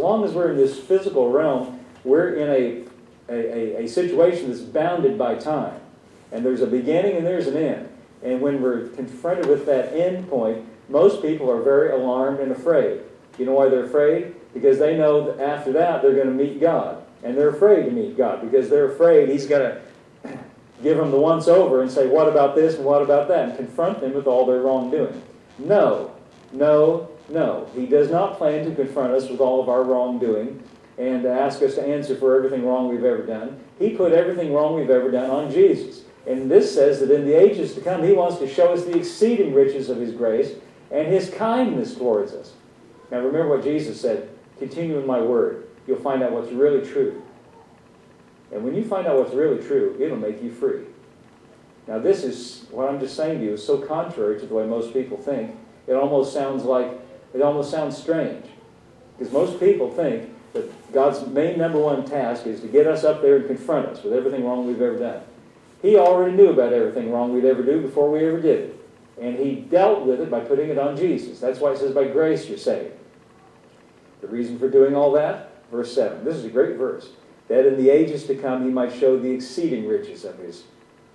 long as we're in this physical realm, we're in a situation that's bounded by time. And there's a beginning and there's an end. And when we're confronted with that end point, most people are very alarmed and afraid. You know why they're afraid? Because they know that after that they're going to meet God. And they're afraid to meet God because they're afraid He's going to give them the once over and say, what about this and what about that? And confront them with all their wrongdoing. No, no, no. He does not plan to confront us with all of our wrongdoing and ask us to answer for everything wrong we've ever done. He put everything wrong we've ever done on Jesus. And this says that in the ages to come, He wants to show us the exceeding riches of His grace and His kindness towards us. Now remember what Jesus said, continue in my word. You'll find out what's really true. And when you find out what's really true, it'll make you free. Now this is, what I'm just saying to you, is so contrary to the way most people think, it almost sounds strange. Because most people think that God's main number one task is to get us up there and confront us with everything wrong we've ever done. He already knew about everything wrong we'd ever do before we ever did it. And He dealt with it by putting it on Jesus. That's why it says, by grace you're saved. The reason for doing all that? Verse 7. This is a great verse. That in the ages to come He might show the exceeding riches of His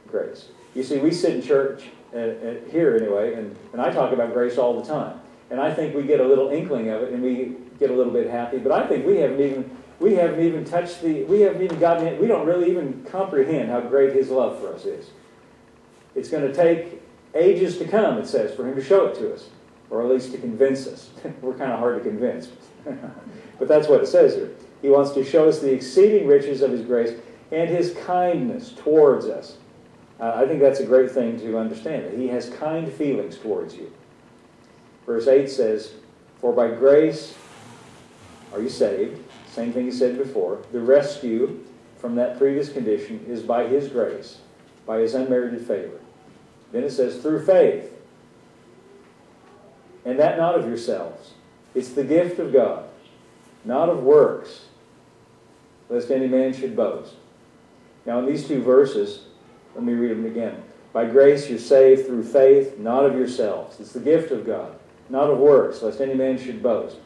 grace. You see, we sit in church, here anyway, and I talk about grace all the time. And I think we get a little inkling of it, and we get a little bit happy. But I think we haven't even touched we haven't even gotten it. We don't really even comprehend how great His love for us is. It's going to take ages to come, it says, for Him to show it to us, or at least to convince us. We're kind of hard to convince. But that's what it says here. He wants to show us the exceeding riches of His grace and His kindness towards us. I think that's a great thing to understand, that He has kind feelings towards you. Verse 8 says, for by grace are you saved. Same thing He said before. The rescue from that previous condition is by His grace, by His unmerited favor. Then it says, through faith. And that not of yourselves. It's the gift of God, not of works, lest any man should boast. Now in these two verses, let me read them again. By grace you're saved through faith, not of yourselves. It's the gift of God, not of works, lest any man should boast.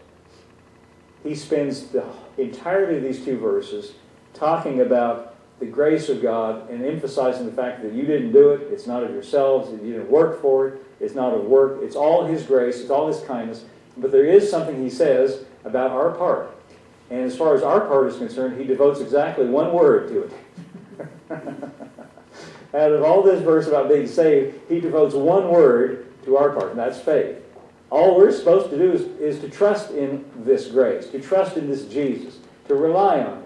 He spends the entirety of these two verses talking about the grace of God and emphasizing the fact that you didn't do it, it's not of yourselves, you didn't work for it, it's not of work, it's all His grace, it's all His kindness. But there is something He says about our part. And as far as our part is concerned, He devotes exactly one word to it. Out of all this verse about being saved, He devotes one word to our part, and that's faith. All we're supposed to do is to trust in this grace, to trust in this Jesus, to rely on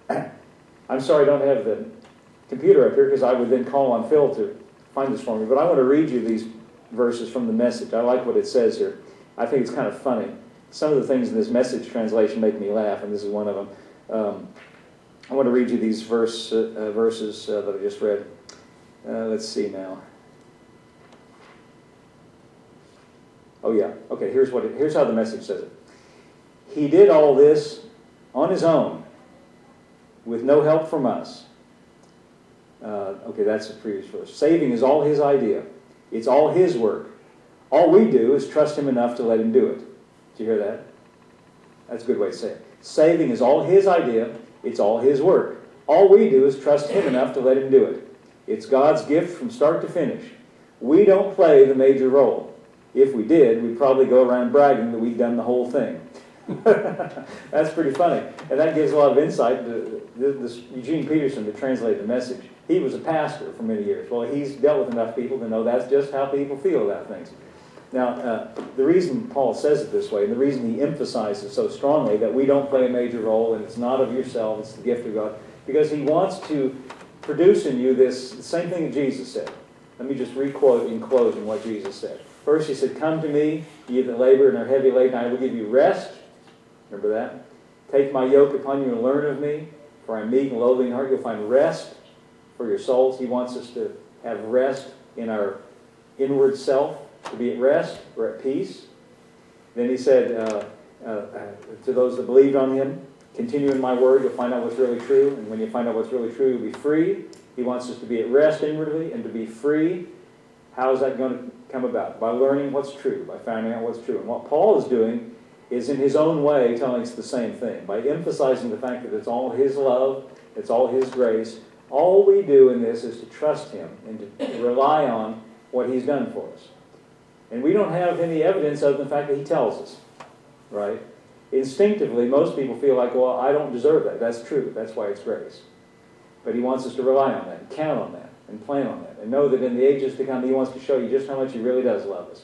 it. I'm sorry I don't have the computer up here, because I would then call on Phil to find this for me, but I want to read you these verses from the Message. I like what it says here. I think it's kind of funny. Some of the things in this Message translation make me laugh, and this is one of them. I want to read you these verses that I just read. Let's see now. Oh yeah, okay, here's how the Message says it. He did all this on His own, with no help from us. Okay, that's the previous verse. Saving is all His idea. It's all His work. All we do is trust Him enough to let Him do it. Did you hear that? That's a good way to say it. Saving is all His idea. It's all His work. All we do is trust Him enough to let Him do it. It's God's gift from start to finish. We don't play the major role. If we did, we'd probably go around bragging that we'd done the whole thing. That's pretty funny. And that gives a lot of insight to this Eugene Peterson that translated the Message. He was a pastor for many years. Well, he's dealt with enough people to know that's just how people feel about things. Now, the reason Paul says it this way, and the reason he emphasizes so strongly that we don't play a major role and it's not of yourself, it's the gift of God, because he wants to produce in you this the same thing that Jesus said. Let me just re-quote in closing what Jesus said. First, He said, come to me, ye that labor and are heavy laden, I will give you rest. Remember that? Take my yoke upon you and learn of me, for I am meek and lowly in heart. You'll find rest for your souls. He wants us to have rest in our inward self, to be at rest or at peace. Then He said to those that believed on Him, continue in my word, you'll find out what's really true. And when you find out what's really true, you'll be free. He wants us to be at rest inwardly and to be free. How is that going to come about? By learning what's true, by finding out what's true. And what Paul is doing is in his own way telling us the same thing. By emphasizing the fact that it's all his love, it's all his grace, all we do in this is to trust him and to rely on what he's done for us. And we don't have any evidence other than the fact that he tells us, right? Instinctively, most people feel like, well, I don't deserve that. That's true. That's why it's grace. But he wants us to rely on that, and count on that, and plan on that, and know that in the ages to come, he wants to show you just how much he really does love us.